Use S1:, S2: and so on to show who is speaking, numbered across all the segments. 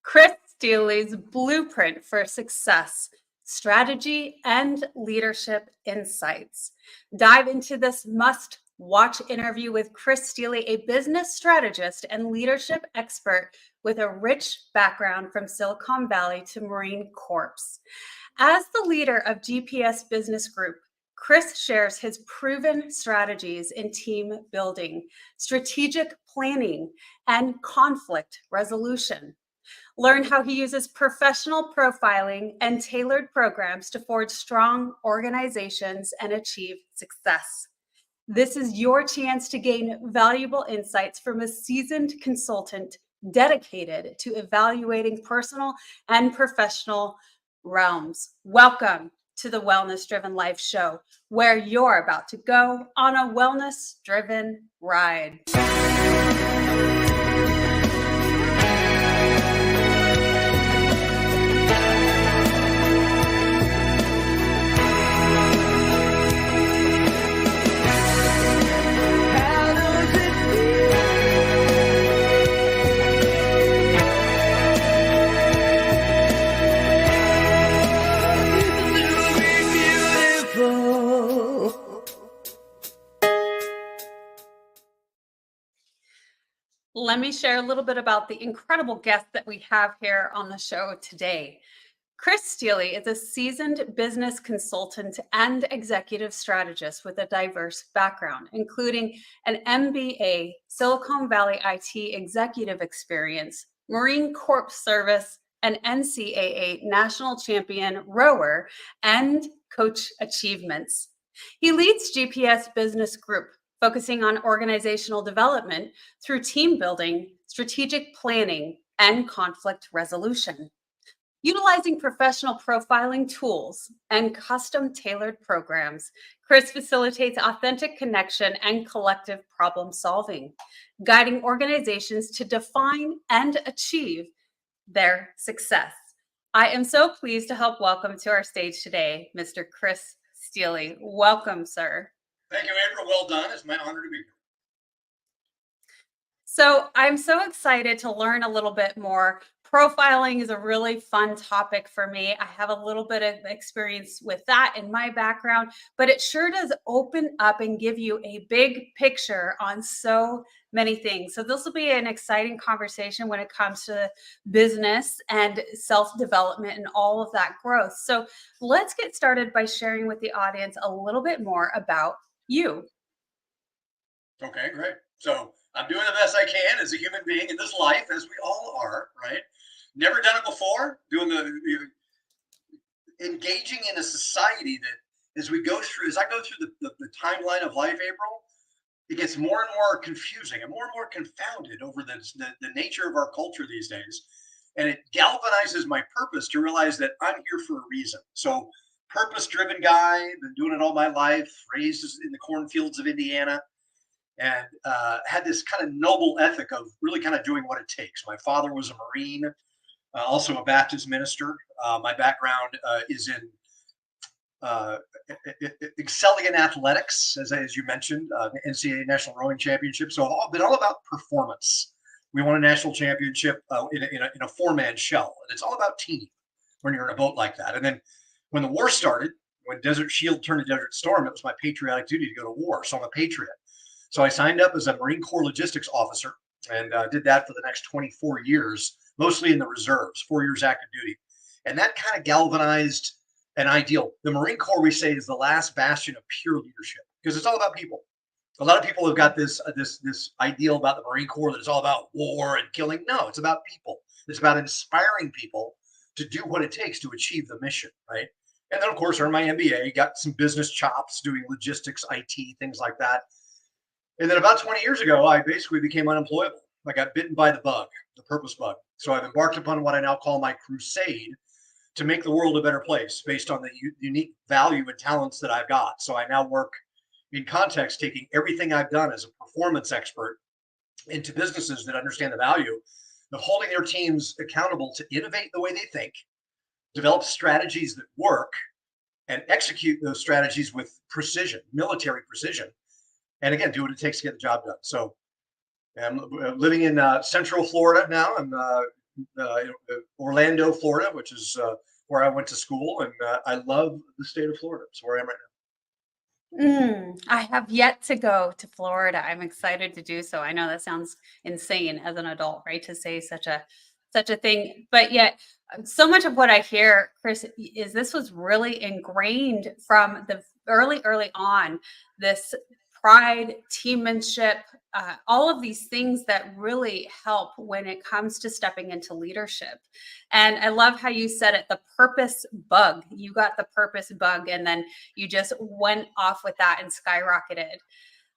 S1: Chris Steely's blueprint for success, strategy, and leadership insights. Dive into this must watch interview with Chris Steely, a business strategist and leadership expert with a rich background from Silicon Valley to Marine Corps. As the leader of GPS Business Group, Chris shares his proven strategies in team building, strategic planning, and conflict resolution. Learn how he uses professional profiling and tailored programs to forge strong organizations and achieve success. This is your chance to gain valuable insights from a seasoned consultant dedicated to evaluating personal and professional realms. Welcome to the Wellness Driven Life Show, where you're about to go on a wellness driven ride. Let me share a little bit about the incredible guest that we have here on the show today. Chris Steely is a seasoned business consultant and executive strategist with a diverse background, including an MBA, Silicon Valley IT executive experience, Marine Corps service, an NCAA national champion rower, and coach achievements. He leads GPS Business Group, focusing on organizational development through team building, strategic planning, and conflict resolution. Utilizing professional profiling tools and custom tailored programs, Chris facilitates authentic connection and collective problem solving, guiding organizations to define and achieve their success. I am so pleased to help welcome to our stage today, Mr. Chris Steely. Welcome, sir.
S2: Thank you, Amber. Well done. It's my honor to be here.
S1: So I'm so excited to learn a little bit more. Profiling is a really fun topic for me. I have a little bit of experience with that in my background, but it sure does open up and give you a big picture on so many things. So this will be an exciting conversation when it comes to business and self-development and all of that growth. So let's get started by sharing with the audience a little bit more about you.
S2: Okay, great. So I'm doing the best I can as a human being in this life, as we all are, right? Never done it before, engaging in a society that as I go through the timeline of life, April, it gets more and more confusing and more confounded over the nature of our culture these days. And it galvanizes my purpose to realize that I'm here for a reason. So purpose-driven guy, been doing it all my life, raised in the cornfields of Indiana, and had this kind of noble ethic of really kind of doing what it takes. My father was a Marine, also a Baptist minister. My background is in excelling in athletics, as you mentioned, NCAA National Rowing Championship. So I've been all about performance. We won a national championship in a four-man shell, and it's all about team when you're in a boat like that. And then when the war started, when Desert Shield turned to Desert Storm, it was my patriotic duty to go to war. So I'm a patriot. So I signed up as a Marine Corps logistics officer and did that for the next 24 years, mostly in the reserves, 4 years active duty. And that kind of galvanized an ideal. The Marine Corps, we say, is the last bastion of pure leadership because it's all about people. A lot of people have got this ideal about the Marine Corps that it's all about war and killing. No, it's about people. It's about inspiring people to do what it takes to achieve the mission, right? And then, of course, earned my MBA, got some business chops doing logistics, IT, things like that. And then about 20 years ago, I basically became unemployable. I got bitten by the bug, the purpose bug. So I've embarked upon what I now call my crusade to make the world a better place based on the unique value and talents that I've got. So I now work in context, taking everything I've done as a performance expert into businesses that understand the value of holding their teams accountable to innovate the way they think, develop strategies that work, and execute those strategies with precision, military precision. And again, do what it takes to get the job done. So I'm living in Central Florida now. I'm Orlando, Florida, which is where I went to school, and I love the state of Florida. It's where I am right
S1: I have yet to go to Florida. I'm excited to do so. I know that sounds insane as an adult, right? To say such a thing, but yet so much of what I hear, Chris, is this was really ingrained from the early on. This pride, teammanship, all of these things that really help when it comes to stepping into leadership. And I love how you said it, the purpose bug. You got the purpose bug, and then you just went off with that and skyrocketed.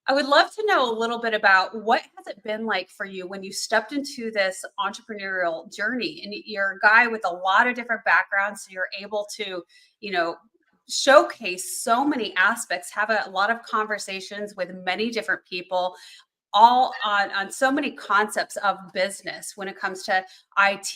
S1: I would love to know a little bit about what has it been like for you when you stepped into this entrepreneurial journey, and you're a guy with a lot of different backgrounds, so you're able to, you know, showcase so many aspects, have a lot of conversations with many different people, all on so many concepts of business when it comes to IT,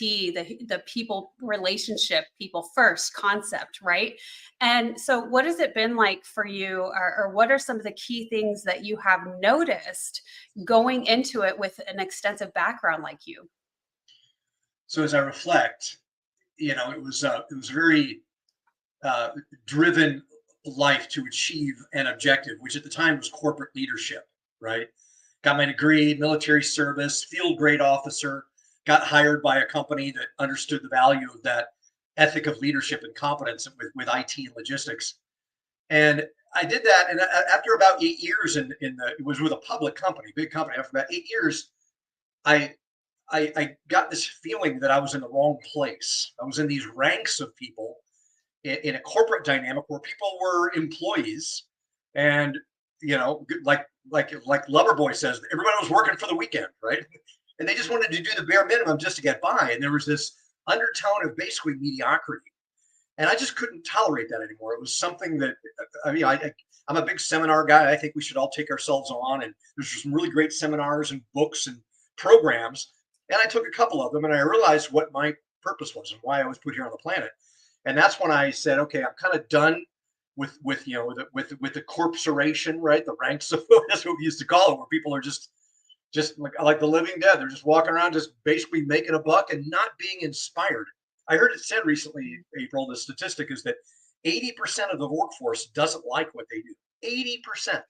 S1: the people relationship, people first concept, right? And so what has it been like for you, or what are some of the key things that you have noticed going into it with an extensive background like you?
S2: now. So as I reflect, it was very uh, driven life to achieve an objective, which at the time was corporate leadership, right? Got my degree, military service, field grade officer, got hired by a company that understood the value of that ethic of leadership and competence with IT and logistics. And I did that. And after about 8 years it was with a public company, big company. After about 8 years, I, I got this feeling that I was in the wrong place. I was in these ranks of people in a corporate dynamic where people were employees, and like Loverboy says, everybody was working for the weekend, right? And they just wanted to do the bare minimum just to get by, and there was this undertone of basically mediocrity, and I just couldn't tolerate that anymore. It was something that I'm a big seminar guy. I think we should all take ourselves on, and there's some really great seminars and books and programs, and I took a couple of them, and I realized what my purpose was and why I was put here on the planet. And that's when I said, okay, I'm kind of done with the corporation, right? The ranks of that's what we used to call it, where people are just like the living dead. They're just walking around, just basically making a buck and not being inspired. I heard it said recently, April. The statistic is that 80% of the workforce doesn't like what they do. 80%,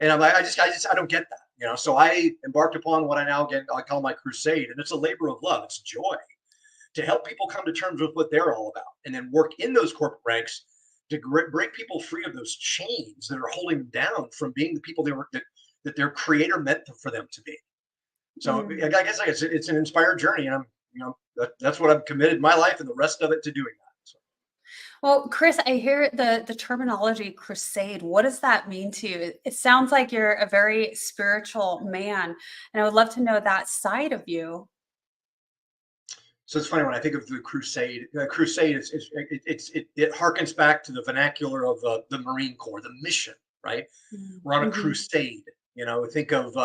S2: and I'm like, I don't get that, So I embarked upon what I now again I call my crusade, and it's a labor of love. It's joy to help people come to terms with what they're all about, and then work in those corporate ranks to break people free of those chains that are holding them down from being the people that their creator meant for them to be. So I
S1: Mm.
S2: guess it's an inspired journey, and that's what I've committed my life and the rest of it to doing that. So,
S1: Well, Chris, I hear the terminology crusade. What does that mean to you? It sounds like you're a very spiritual man, and I would love to know that side of you.
S2: so it's funny when I think of the crusade. Crusade it harkens back to the vernacular of the Marine Corps, the mission, right? We're on a
S1: Mhm.
S2: crusade. Think of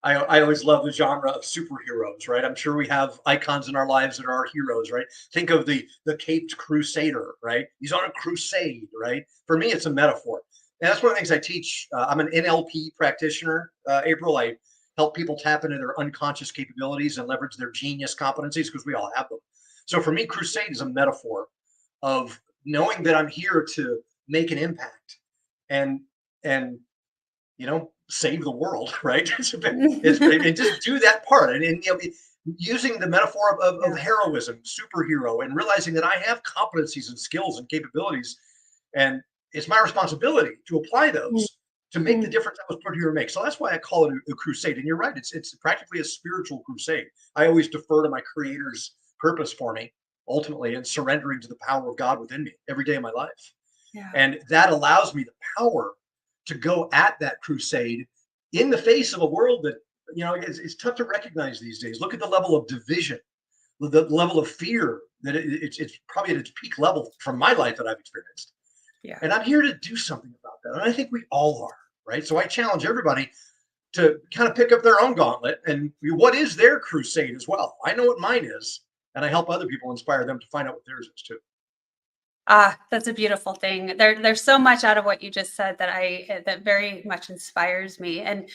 S2: I always love the genre of superheroes, right? I'm sure we have icons in our lives that are our heroes, right? Think of the caped crusader, right? He's on a crusade, right? For me, it's a metaphor, and that's one of the things I teach. I'm an NLP practitioner, April. I help people tap into their unconscious capabilities and leverage their genius competencies because we all have them. So for me, crusade is a metaphor of knowing that I'm here to make an impact and and save the world, right? And just do that part, and using the metaphor of
S1: Yeah.
S2: heroism, superhero, and realizing that I have competencies and skills and capabilities, and it's my responsibility to apply
S1: Mm,
S2: those to make the
S1: mm.
S2: difference I was put here to make. So that's why I call it a crusade. And you're right; it's practically a spiritual crusade. I always defer to my Creator's purpose for me, ultimately, and surrendering to the power of God within me every day of my life.
S1: Yeah.
S2: And that allows me the power to go at that crusade in the face of a world that, it's tough to recognize these days. Look at the level of division, the level of fear that it's probably at its peak level from my life that I've experienced.
S1: Yeah.
S2: And I'm here to do something about that. And I think we all are, right? So I challenge everybody to kind of pick up their own gauntlet and what is their crusade as well. I know what mine is, and I help other people inspire them to find out what theirs is too.
S1: Ah, that's a beautiful thing. There's so much out of what you just said that that very much inspires me. And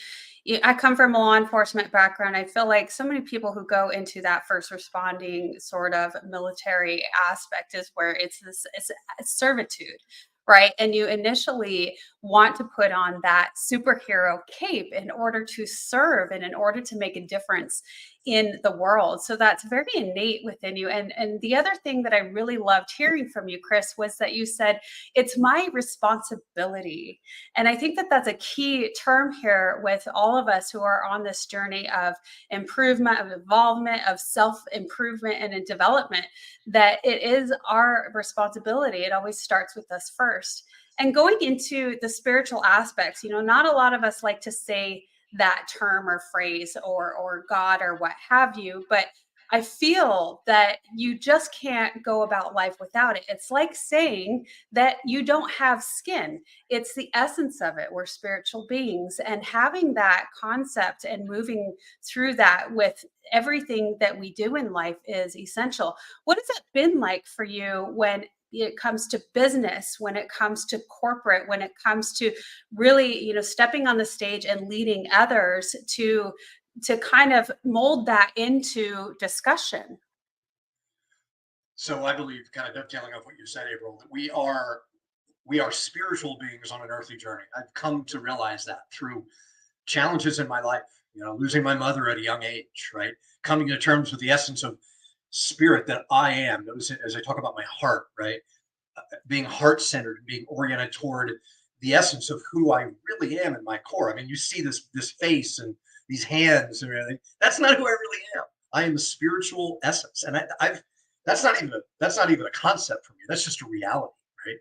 S1: I come from a law enforcement background. I feel like so many people who go into that first responding sort of military aspect is where it's a servitude, right? And you initially want to put on that superhero cape in order to serve and in order to make a difference in the world. So that's very innate within you. And the other thing that I really loved hearing from you, Chris, was that you said it's my responsibility. And I think that that's a key term here with all of us who are on this journey of improvement, of involvement, of self improvement and in development, that it is our responsibility. It always starts with us first. And going into the spiritual aspects, not a lot of us like to say that term or phrase or God or what have you, but I feel that you just can't go about life without it. It's like saying that you don't have skin. It's the essence of it. We're spiritual beings, and having that concept and moving through that with everything that we do in life is essential. What has it been like for you when it comes to business, when it comes to corporate, when it comes to really, stepping on the stage and leading others to kind of mold that into discussion?
S2: So I believe, kind of dovetailing off what you said, April, that we are spiritual beings on an earthly journey. I've come to realize that through challenges in my life, losing my mother at a young age, right? Coming to terms with the essence of spirit that I am. As I talk about my heart, right? Being heart centered, being oriented toward the essence of who I really am in my core. I mean, you see this face and these hands and everything. That's not who I really am. I am a spiritual essence, and I've that's not even a concept for me. That's just a reality, right?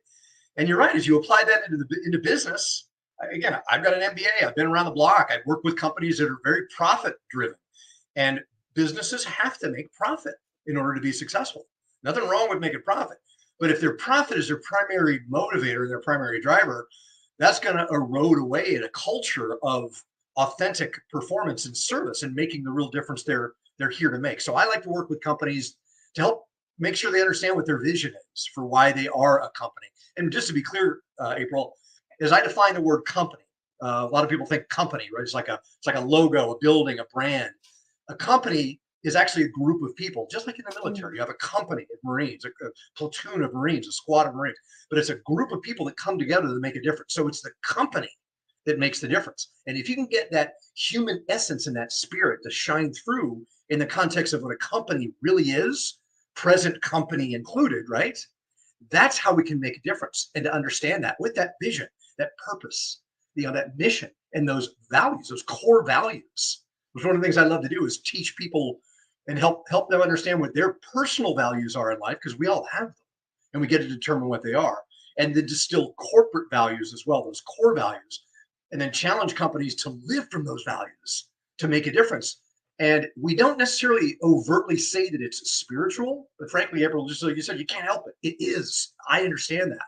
S2: And you're right. As you apply that into business, again, I've got an MBA. I've been around the block. I've worked with companies that are very profit driven, and businesses have to make profit in order to be successful. Nothing wrong with making profit. But if their profit is their primary motivator, their primary driver, that's going to erode away at a culture of authentic performance and service and making the real difference they're here to make. So I like to work with companies to help make sure they understand what their vision is for why they are a company. And just to be clear, April, as I define the word company, a lot of people think company, right? It's like a logo, a building, a brand. A company is actually a group of people, just like in the military. You have a company of Marines, a platoon of Marines, a squad of Marines, but it's a group of people that come together to make a difference. So it's the company that makes the difference. And if you can get that human essence and that spirit to shine through in the context of what a company really is, present company included, right? That's how we can make a difference. And to understand that with that vision, that purpose, that mission and those values, those core values. Which one of the things I love to do is teach people and help them understand what their personal values are in life, because we all have them and we get to determine what they are. And then distill corporate values as well, those core values, and then challenge companies to live from those values to make a difference. And we don't necessarily overtly say that it's spiritual, but frankly, April, just like you said, you can't help it. It is. I understand that.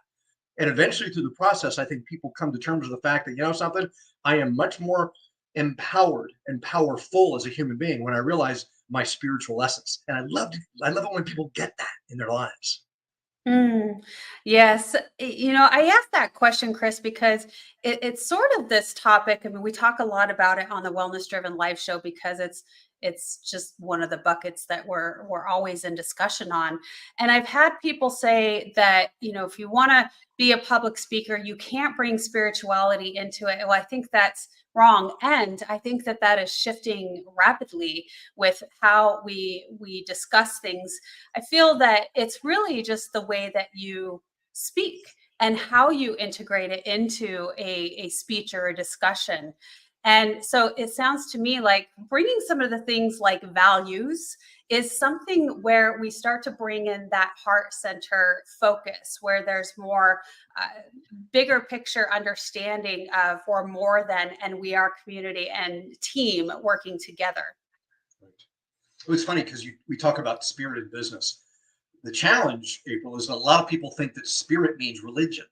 S2: And eventually through the process, I think people come to terms with the fact that, something, I am much more empowered and powerful as a human being when I realize my spiritual essence. And I love it when people get that in their lives.
S1: Mm, yes. I asked that question, Chris, because it's sort of this topic. I mean, we talk a lot about it on the Wellness Driven Life Show because it's just one of the buckets that we're always in discussion on. And I've had people say that, if you want to be a public speaker, you can't bring spirituality into it. Well, I think that's wrong. And I think that that is shifting rapidly with how we discuss things. I feel that it's really just the way that you speak and how you integrate it into a speech or a discussion. And so it sounds to me like bringing some of the things like values is something where we start to bring in that heart center focus, where there's more bigger picture understanding of we're more than, and we are community and team working together.
S2: Right. It's funny because we talk about spirit in business. The challenge, April, is that a lot of people think that spirit means religion.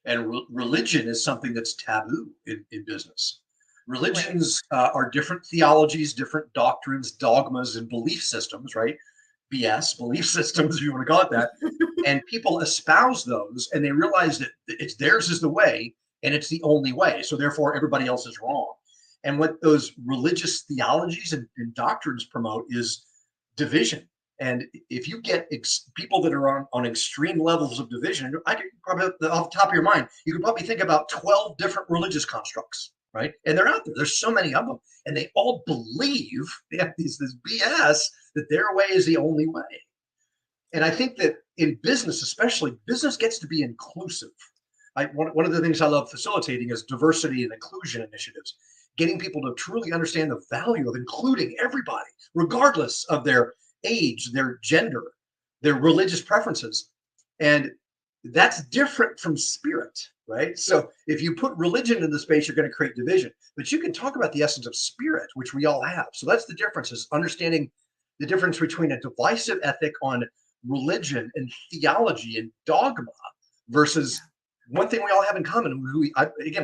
S2: And religion is something that's taboo in business.
S1: Right.
S2: Religions are different theologies, different doctrines, dogmas, and belief systems, right? BS, belief systems, if you want to call it that. And people espouse those and they realize that it's theirs is the way and it's the only way. So therefore, everybody else is wrong. And what those religious theologies and doctrines promote is division. And if you get people that are on extreme levels of division, I could probably, off the top of your mind, you could probably think about 12 different religious constructs, right? And they're out there. There's so many of them. And they all believe, they have this BS that their way is the only way. And I think that in business, especially, business gets to be inclusive. One of the things I love facilitating is diversity and inclusion initiatives, getting people to truly understand the value of including everybody, regardless of their age, their gender, their religious preferences. And that's different from spirit, right? So if you put religion in the space, you're going to create division. But you can talk about the essence of spirit, which we all have. So that's the difference, is understanding the difference between a divisive ethic on religion and theology and dogma versus one thing we all have in common.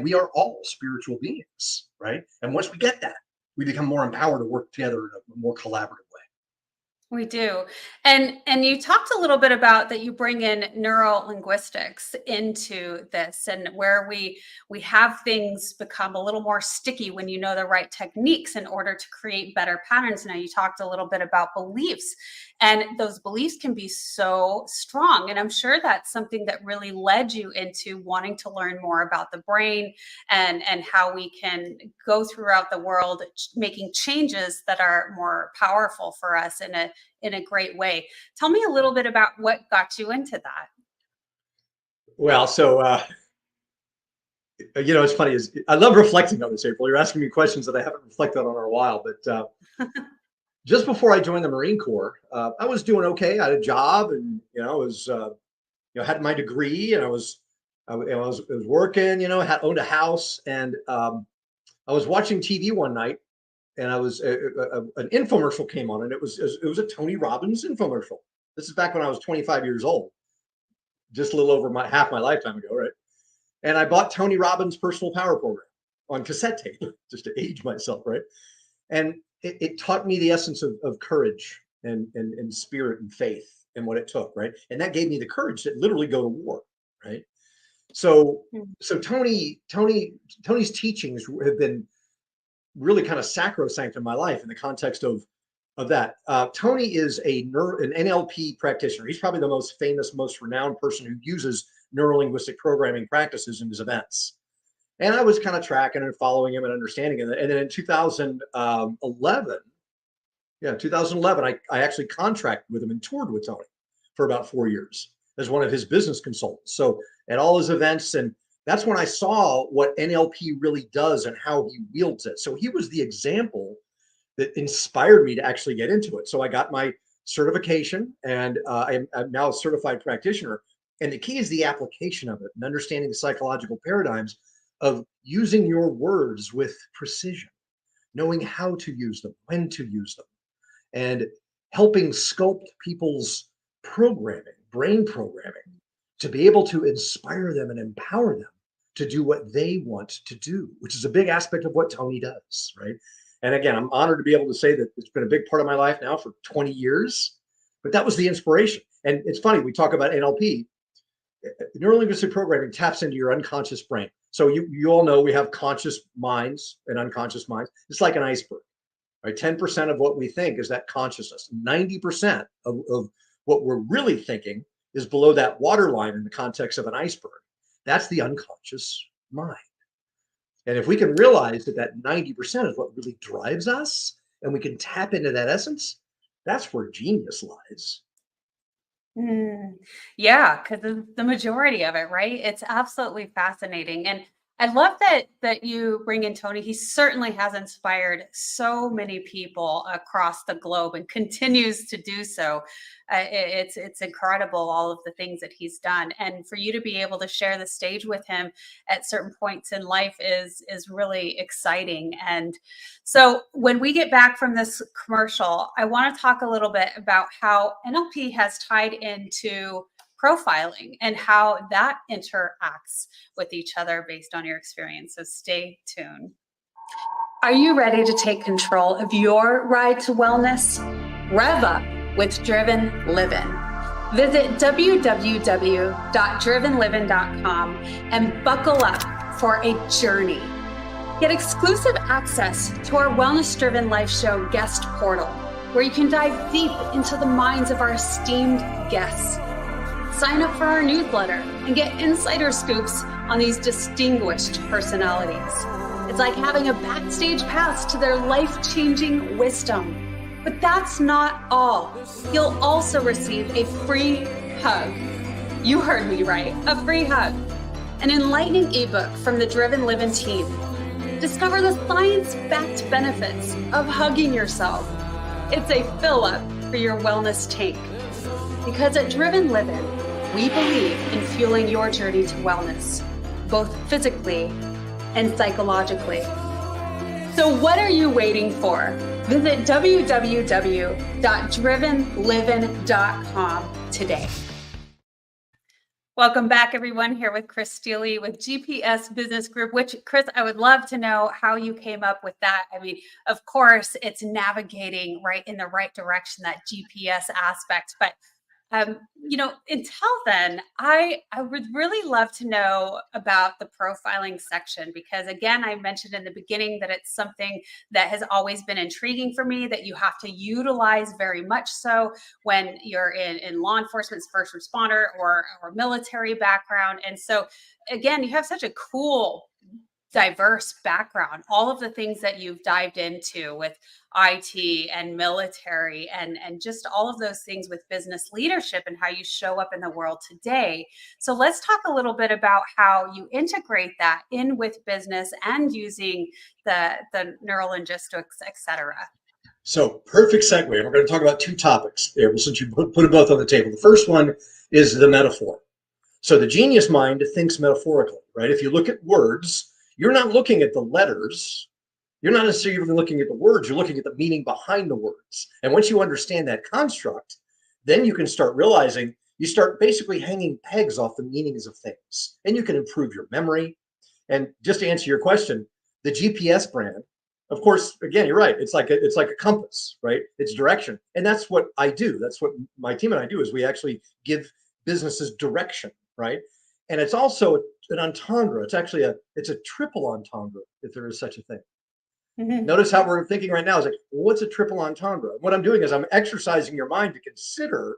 S2: We are all spiritual beings, right? And once we get that, we become more empowered to work together in a more collaborative way.
S1: We do. And you talked a little bit about that you bring in neuro linguistics into this, and where we have things become a little more sticky when you know the right techniques in order to create better patterns. Now, you talked a little bit about beliefs, and those beliefs can be so strong. And I'm sure that's something that really led you into wanting to learn more about the brain and how we can go throughout the world making changes that are more powerful for us in a great way. Tell me a little bit about what got you into that.
S3: Well, so it's funny, is I love reflecting on this, April. You're asking me questions that I haven't reflected on in a while, but just before I joined the Marine Corps, I was doing okay. I had a job, and had my degree, and I was working. Owned a house, and I was watching TV one night, and I was an infomercial came on, and it was a Tony Robbins infomercial. This is back when I was 25 years old, just a little over half my lifetime ago, right? And I bought Tony Robbins' Personal Power Program on cassette tape, just to age myself, right? And it taught me the essence of courage and spirit and faith and what it took, right? And that gave me the courage to literally go to war, right? So Tony's teachings have been really kind of sacrosanct in my life in the context of that. Tony is an NLP practitioner. He's probably the most famous, most renowned person who uses neurolinguistic programming practices in his events. And I was kind of tracking and following him and understanding it. And then in 2011, I actually contracted with him and toured with Tony for about 4 years as one of his business consultants. So at all his events, and that's when I saw what NLP really does and how he wields it. So he was the example that inspired me to actually get into it. So I got my certification, and I'm now a certified practitioner. And the key is the application of it and understanding the psychological paradigms of using your words with precision, knowing how to use them, when to use them, and helping sculpt people's brain programming, to be able to inspire them and empower them to do what they want to do, which is a big aspect of what Tony does, right? And again, I'm honored to be able to say that it's been a big part of my life now for 20 years, but that was the inspiration. And it's funny, we talk about NLP. Neurolinguistic programming taps into your unconscious brain. So you all know we have conscious minds and unconscious minds. It's like an iceberg, right? 10% of what we think is that consciousness. 90% of what we're really thinking is below that waterline in the context of an iceberg. That's the unconscious mind. And if we can realize that 90% is what really drives us, and we can tap into that essence, that's where genius lies.
S1: Yeah, because the majority of it, right? It's absolutely fascinating. And I love that you bring in Tony. He certainly has inspired so many people across the globe and continues to do so. It's incredible, all of the things that he's done. And for you to be able to share the stage with him at certain points in life is really exciting. And so when we get back from this commercial, I want to talk a little bit about how NLP has tied into profiling and how that interacts with each other based on your experience. So stay tuned. Are you ready to take control of your ride to wellness? Rev up with Driven Living. Visit www.drivenliving.com and buckle up for a journey. Get exclusive access to our Wellness Driven Life Show guest portal, where you can dive deep into the minds of our esteemed guests. Sign up for our newsletter and get insider scoops on these distinguished personalities. It's like having a backstage pass to their life-changing wisdom. But that's not all. You'll also receive a free hug. You heard me right, a free hug. An enlightening ebook from the Driven Living team. Discover the science-backed benefits of hugging yourself. It's a fill-up for your wellness tank. Because at Driven Living, we believe in fueling your journey to wellness, both physically and psychologically. So what are you waiting for? Visit www.drivenliving.com today. Welcome back, everyone, here with Chris Steely with GPS Business Group, which, Chris, I would love to know how you came up with that. I mean, of course, it's navigating right in the right direction, that GPS aspect. But, until then, I would really love to know about the profiling section, because, again, I mentioned in the beginning that it's something that has always been intriguing for me, that you have to utilize very much so when you're in law enforcement, first responder, or military background. And so, again, you have such a cool, diverse background, all of the things that you've dived into with IT and military and just all of those things with business leadership and how you show up in the world today. So let's talk a little bit about how you integrate that in with business and using the neural linguistics, et cetera.
S3: So perfect segue. We're going to talk about two topics there, since you put them both on the table. The first one is the metaphor. So the genius mind thinks metaphorically, right? If you look at words, you're not looking at the letters. You're not necessarily even looking at the words. You're looking at the meaning behind the words. And once you understand that construct, then you can start realizing, you start basically hanging pegs off the meanings of things, and you can improve your memory. And just to answer your question, the GPS brand, of course, again, you're right. It's like a compass, right? It's direction. And that's what I do. That's what my team and I do, is we actually give businesses direction, right? And it's also an entendre. It's actually it's a triple entendre, if there is such a thing. Mm-hmm. Notice how we're thinking right now is like, well, what's a triple entendre? What I'm doing is I'm exercising your mind to consider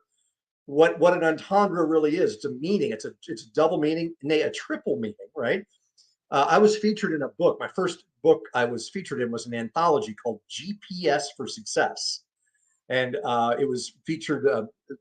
S3: what an entendre really is. It's a meaning. It's a double meaning, nay, a triple meaning, right? I was featured in a book. My first book I was featured in was an anthology called GPS for Success. And it was featured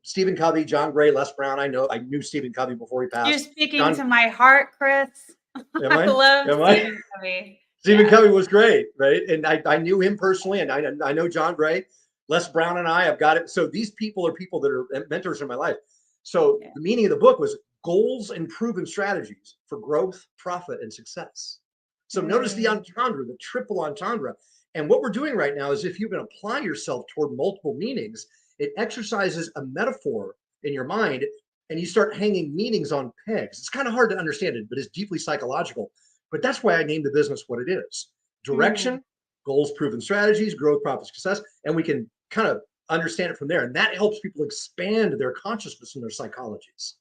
S3: Stephen Covey, John Gray, Les Brown. I knew Stephen Covey before he passed.
S1: You're speaking to my heart, Chris. I love Stephen Covey.
S3: Stephen Covey was great, right? And I knew him personally, and I know John Gray, Les Brown, and I've got it. So these people are people that are mentors in my life. So the meaning of the book was goals and proven strategies for growth, profit, and success. So notice the entendre, the triple entendre. And what we're doing right now is, if you can apply yourself toward multiple meanings, it exercises a metaphor in your mind, and you start hanging meanings on pegs. It's kind of hard to understand it, but it's deeply psychological. But that's why I named the business what it is. Direction, goals, proven strategies, growth, profit, success. And we can kind of understand it from there. And that helps people expand their consciousness and their psychologies.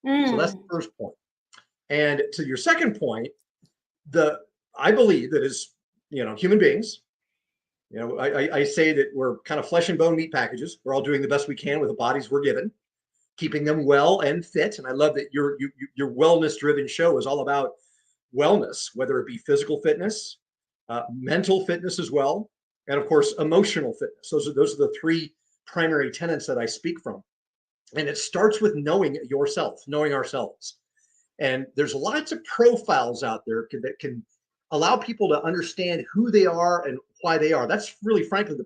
S3: So that's the first point. And to your second point, I believe that as human beings, I say that we're kind of flesh and bone meat packages. We're all doing the best we can with the bodies we're given, keeping them well and fit. And I love that your wellness driven show is all about wellness, whether it be physical fitness, mental fitness as well, and of course, emotional fitness. Those are the three primary tenets that I speak from. And it starts with knowing yourself, knowing ourselves. And there's lots of profiles out there that can allow people to understand who they are and why they are. That's really, frankly, the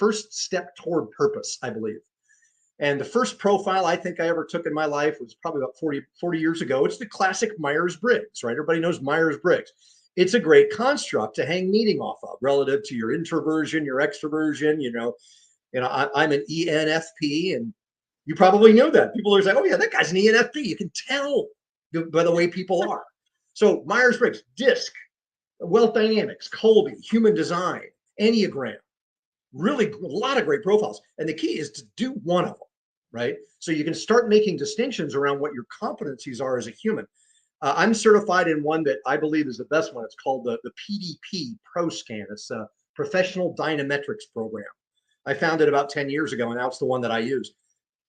S3: first step toward purpose, I believe. And the first profile I think I ever took in my life was probably about 40 years ago. It's the classic Myers-Briggs, right? Everybody knows Myers-Briggs. It's a great construct to hang meaning off of relative to your introversion, your extroversion. I'm an ENFP, and you probably know that. People are like, oh yeah, that guy's an ENFP. You can tell by the way people are. So Myers-Briggs, DISC, Wealth Dynamics, Colby, Human Design, Enneagram, really a lot of great profiles. And the key is to do one of them, right? So you can start making distinctions around what your competencies are as a human. I'm certified in one that I believe is the best one. It's called the PDP Pro Scan. It's a Professional Dynametrics program. I found it about 10 years ago, and that's the one that I use.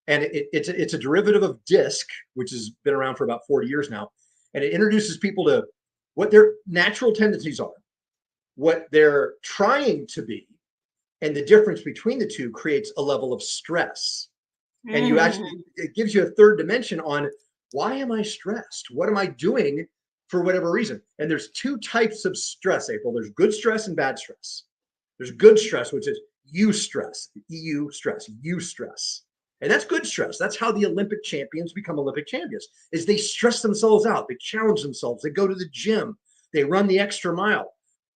S3: And it's a derivative of DISC, which has been around for about 40 years now. And it introduces people to what their natural tendencies are, what they're trying to be, and the difference between the two creates a level of stress. And you actually, it gives you a third dimension on, why am I stressed? What am I doing for whatever reason? And there's two types of stress, April. There's good stress and bad stress. There's good stress, which is eustress, EU stress, eustress. And that's good stress. That's how the Olympic champions become Olympic champions, is they stress themselves out. They challenge themselves. They go to the gym. They run the extra mile.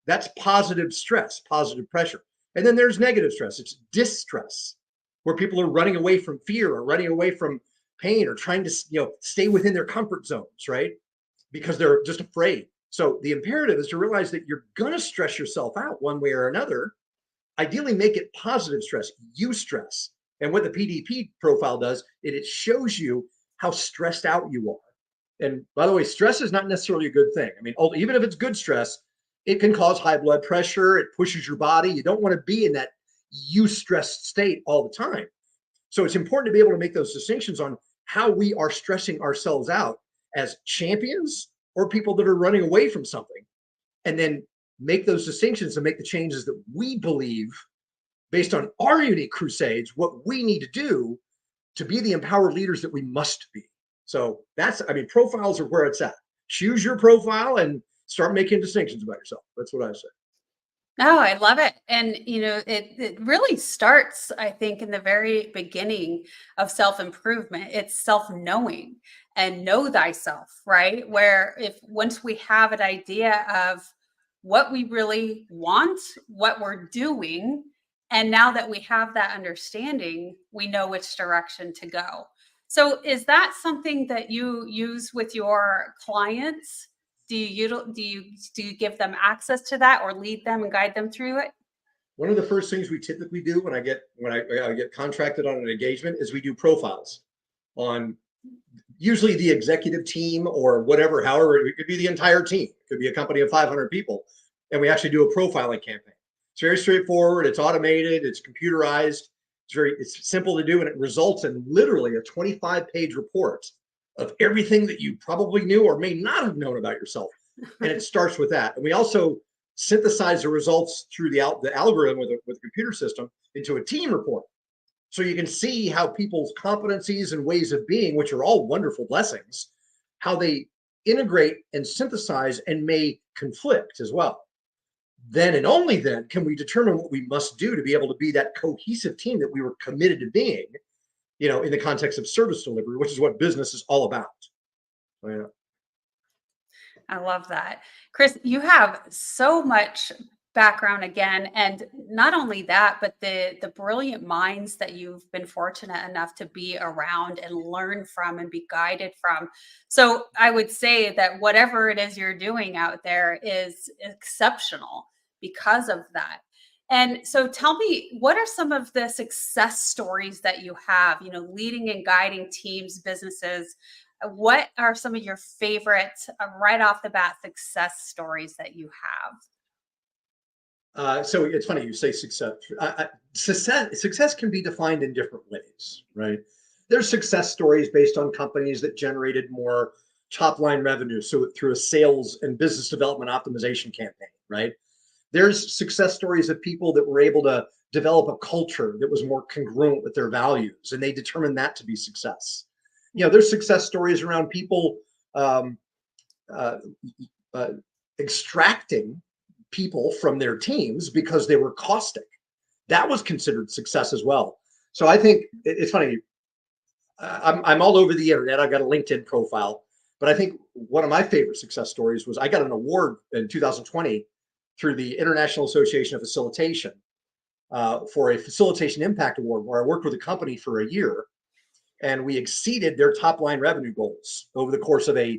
S3: That's positive stress, positive pressure. And then there's negative stress. It's distress, where people are running away from fear or running away from pain or trying to, stay within their comfort zones, right? Because they're just afraid. So the imperative is to realize that you're going to stress yourself out one way or another. Ideally, make it positive stress, eustress. And what the PDP profile does, it shows you how stressed out you are. And by the way, stress is not necessarily a good thing. I mean, even if it's good stress, it can cause high blood pressure. It pushes your body. You don't want to be in that eustressed state all the time. So it's important to be able to make those distinctions on how we are stressing ourselves out as champions or people that are running away from something, and then make those distinctions and make the changes that we believe, based on our unique crusades, what we need to do to be the empowered leaders that we must be. So profiles are where it's at. Choose your profile and start making distinctions about yourself. That's what I say.
S1: No, I love it. And, it really starts, I think, in the very beginning of self-improvement. It's self-knowing and know thyself, right? Where once we have an idea of what we really want, what we're doing, and now that we have that understanding, we know which direction to go. So is that something that you use with your clients? Do you give them access to that, or lead them and guide them through it?
S3: One of the first things we typically do when I get contracted on an engagement is we do profiles on usually the executive team or whatever. However, it could be the entire team. It could be a company of 500 people, and we actually do a profiling campaign. It's very straightforward. It's automated. It's computerized. It's simple to do, and it results in literally a 25-page report of everything that you probably knew or may not have known about yourself. And it starts with that. And we also synthesize the results through the algorithm with a computer system into a team report. So you can see how people's competencies and ways of being, which are all wonderful blessings, how they integrate and synthesize and may conflict as well. Then and only then can we determine what we must do to be able to be that cohesive team that we were committed to being, in the context of service delivery, which is what business is all about. So, yeah.
S1: I love that. Chris, you have so much background again, and not only that, but the brilliant minds that you've been fortunate enough to be around and learn from and be guided from. So I would say that whatever it is you're doing out there is exceptional because of that. And so tell me, what are some of the success stories that you have, leading and guiding teams, businesses? What are some of your favorite, right off the bat, success stories that you have?
S3: So it's funny you say success. Success can be defined in different ways, right? There's success stories based on companies that generated more top line revenue, so through a sales and business development optimization campaign, right? There's success stories of people that were able to develop a culture that was more congruent with their values, and they determined that to be success. There's success stories around people extracting people from their teams because they were caustic. That was considered success as well. So I think it's funny. I'm all over the internet. I've got a LinkedIn profile, but I think one of my favorite success stories was I got an award in 2020 through the International Association of Facilitation for a Facilitation Impact Award, where I worked with a company for a year, and we exceeded their top line revenue goals over the course of a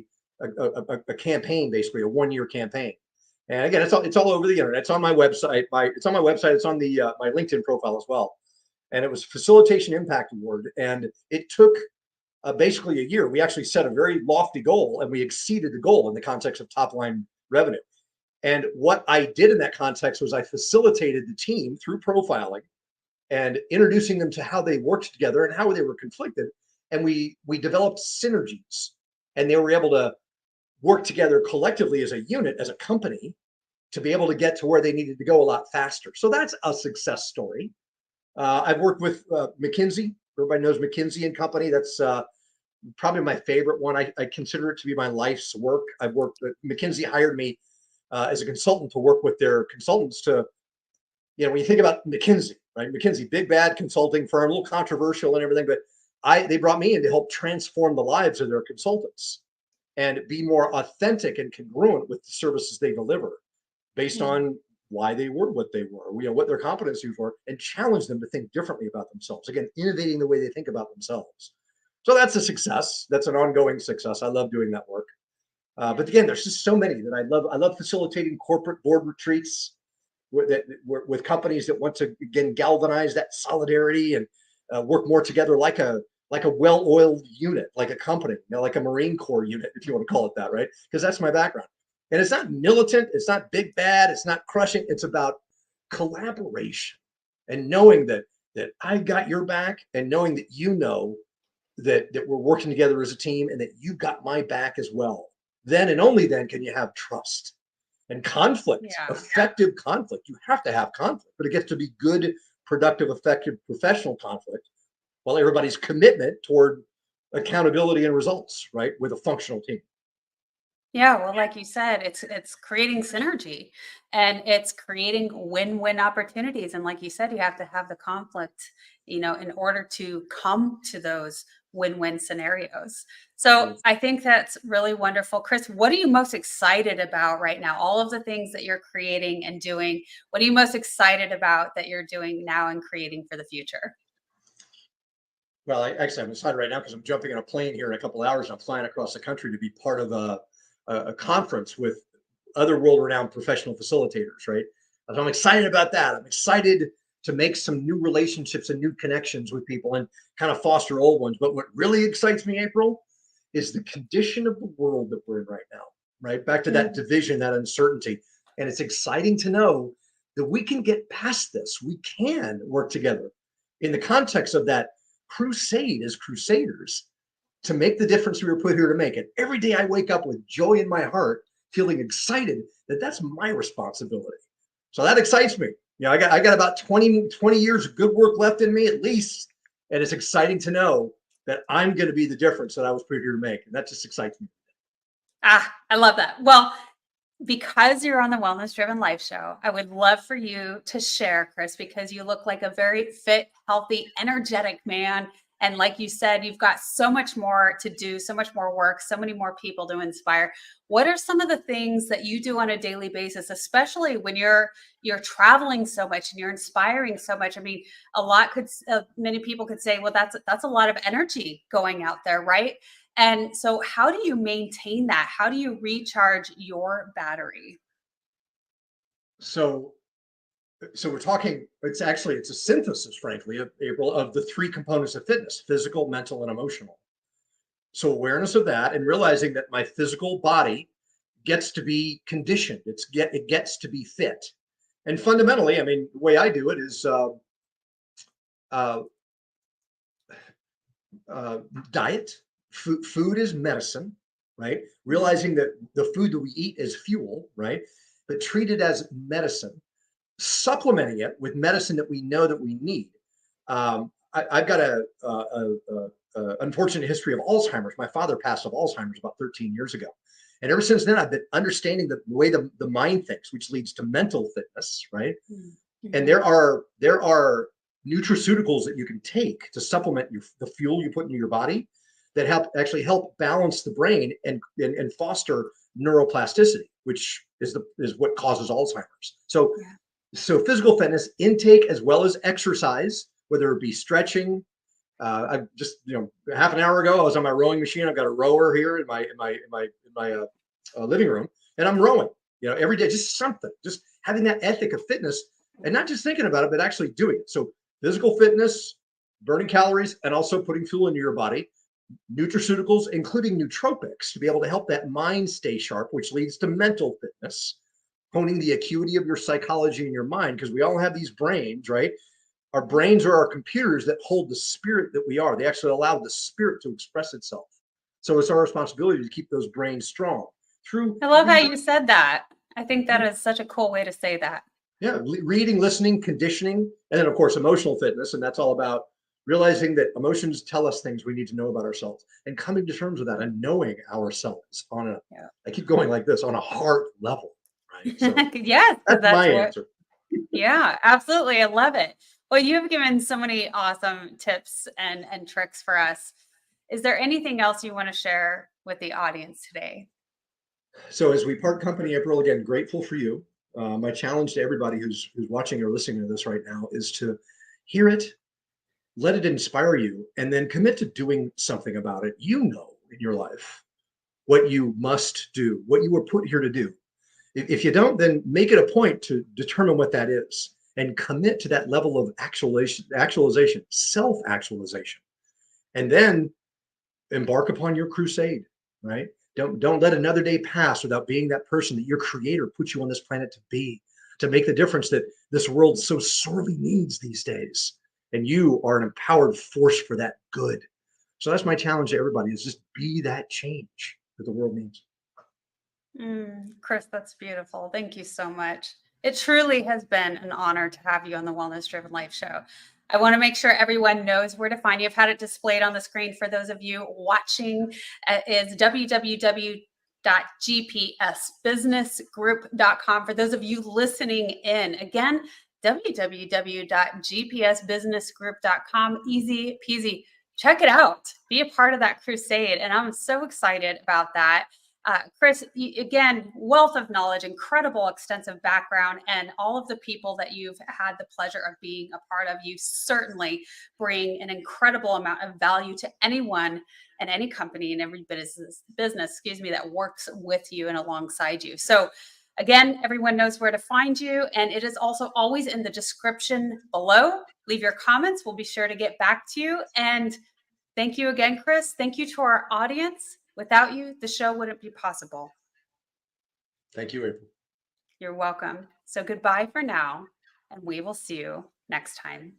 S3: campaign, basically a 1-year campaign. And again, it's all over the internet. It's on my website. It's on my website. It's on the my LinkedIn profile as well. And it was Facilitation Impact Award, and it took basically a year. We actually set a very lofty goal, and we exceeded the goal in the context of top line revenue. And what I did in that context was I facilitated the team through profiling and introducing them to how they worked together and how they were conflicted. And we developed synergies, and they were able to work together collectively as a unit, as a company, to be able to get to where they needed to go a lot faster. So that's a success story. I've worked with McKinsey. Everybody knows McKinsey and Company. That's probably my favorite one. I consider it to be my life's work. I've worked with McKinsey, hired me as a consultant to work with their consultants to, when you think about McKinsey, right? McKinsey, big bad consulting firm, a little controversial and everything, but they brought me in to help transform the lives of their consultants and be more authentic and congruent with the services they deliver based on why they were what they were, what their competencies were, and challenge them to think differently about themselves. Again, innovating the way they think about themselves. So that's a success. That's an ongoing success. I love doing that work. But again, there's just so many that I love. I love facilitating corporate board retreats with companies that want to, again, galvanize that solidarity and work more together like a well-oiled unit, like a company, like a Marine Corps unit, if you want to call it that, right? Because that's my background. And it's not militant, it's not big bad, it's not crushing. It's about collaboration and knowing that I got your back, and knowing that that we're working together as a team, and that you got my back as well. Then and only then can you have trust and conflict, effective conflict. You have to have conflict, but it gets to be good, productive, effective, professional conflict, while everybody's commitment toward accountability and results, right, with a functional team.
S1: Yeah, well, like you said, it's creating synergy, and it's creating win-win opportunities. And like you said, you have to have the conflict, in order to come to those win-win scenarios. So I think that's really wonderful. Chris, what are you most excited about right now? All of the things that you're creating and doing, what are you most excited about that you're doing now and creating for the future?
S3: Well, I'm excited right now because I'm jumping on a plane here in a couple of hours. I'm flying across the country to be part of a conference with other world-renowned professional facilitators, right? So I'm excited about that. I'm excited to make some new relationships and new connections with people and kind of foster old ones. But what really excites me, April, is the condition of the world that we're in right now, right? Back to that division, that uncertainty. And it's exciting to know that we can get past this. We can work together in the context of that crusade as crusaders to make the difference we were put here to make. And every day I wake up with joy in my heart, feeling excited that that's my responsibility. So that excites me. I got about 20 years of good work left in me at least. And it's exciting to know that I'm going to be the difference that I was put here to make. And that just excites me.
S1: I love that. Well, because you're on the Wellness Driven Life Show, I would love for you to share, Chris, because you look like a very fit, healthy, energetic man. And like you said, you've got so much more to do, so much more work, so many more people to inspire. What are some of the things that you do on a daily basis, especially when you're traveling so much and you're inspiring so much? I mean, many people could say, well, that's a lot of energy going out there, right? And so how do you maintain that? How do you recharge your battery?
S3: So we're talking, it's a synthesis, frankly, April, of the three components of fitness: physical, mental, and emotional. So awareness of that, and realizing that my physical body gets to be conditioned. It gets to be fit. And fundamentally, I mean, the way I do it is diet. Food is medicine, right? Realizing that the food that we eat is fuel, right? But treat it as medicine, supplementing it with medicine that we know that we need. I've got a unfortunate history of Alzheimer's. My father passed of Alzheimer's about 13 years ago. And ever since then, I've been understanding the way the mind thinks, which leads to mental fitness, right? Mm-hmm. And there are nutraceuticals that you can take to supplement the fuel you put into your body that help balance the brain and foster neuroplasticity, which is what causes Alzheimer's. So physical fitness intake as well as exercise, whether it be stretching. I just half an hour ago I was on my rowing machine. I've got a rower here in my living room, and I'm rowing. Every day, just something, just having that ethic of fitness, and not just thinking about it, but actually doing it. So physical fitness, burning calories, and also putting fuel into your body. nutraceuticals, including nootropics, to be able to help that mind stay sharp, which leads to mental fitness, honing the acuity of your psychology and your mind, because we all have these brains, right? Our brains are our computers that hold the spirit that we are. They actually allow the spirit to express itself. So it's our responsibility to keep those brains strong through
S1: I love how you said that. I think that is such a cool way to say that.
S3: yeah, reading, listening, conditioning, and then of course emotional fitness. And that's all about realizing that emotions tell us things we need to know about ourselves and coming to terms with that and knowing ourselves on a,
S1: Yeah.
S3: I keep going like this, on a heart level, right? So
S1: Yes,
S3: that's my answer.
S1: Yeah, absolutely. I love it. Well, you have given so many awesome tips and tricks for us. Is there anything else you want to share with the audience today?
S3: So as we part company, April, again, grateful for you. My challenge to everybody who's watching or listening to this right now is to hear it, let it inspire you, and then commit to doing something about it. You know in your life what you must do, what you were put here to do. If you don't, then make it a point to determine what that is and commit to that level of actualization, self-actualization, and then embark upon your crusade, right? Don't let another day pass without being that person that your creator put you on this planet to be, to make the difference that this world so sorely needs these days. And you are an empowered force for that good. So that's my challenge to everybody, is just be that change that the world needs.
S1: Chris, that's beautiful. Thank you so much. It truly has been an honor to have you on the Wellness Driven Life Show. I want to make sure everyone knows where to find you. I've had it displayed on the screen for those of you watching. Is www.gpsbusinessgroup.com. For those of you listening in, again, www.gpsbusinessgroup.com. Easy peasy. Check it out. Be a part of that crusade. And I'm so excited about that. Chris, again, wealth of knowledge, incredible, extensive background, and all of the people that you've had the pleasure of being a part of, you certainly bring an incredible amount of value to anyone and any company and every business, that works with you and alongside you. So again, everyone knows where to find you, and it is also always in the description below. Leave your comments. We'll be sure to get back to you. And thank you again, Chris. Thank you to our audience. Without you, the show wouldn't be possible.
S3: Thank you, April.
S1: You're welcome. So goodbye for now, and we will see you next time.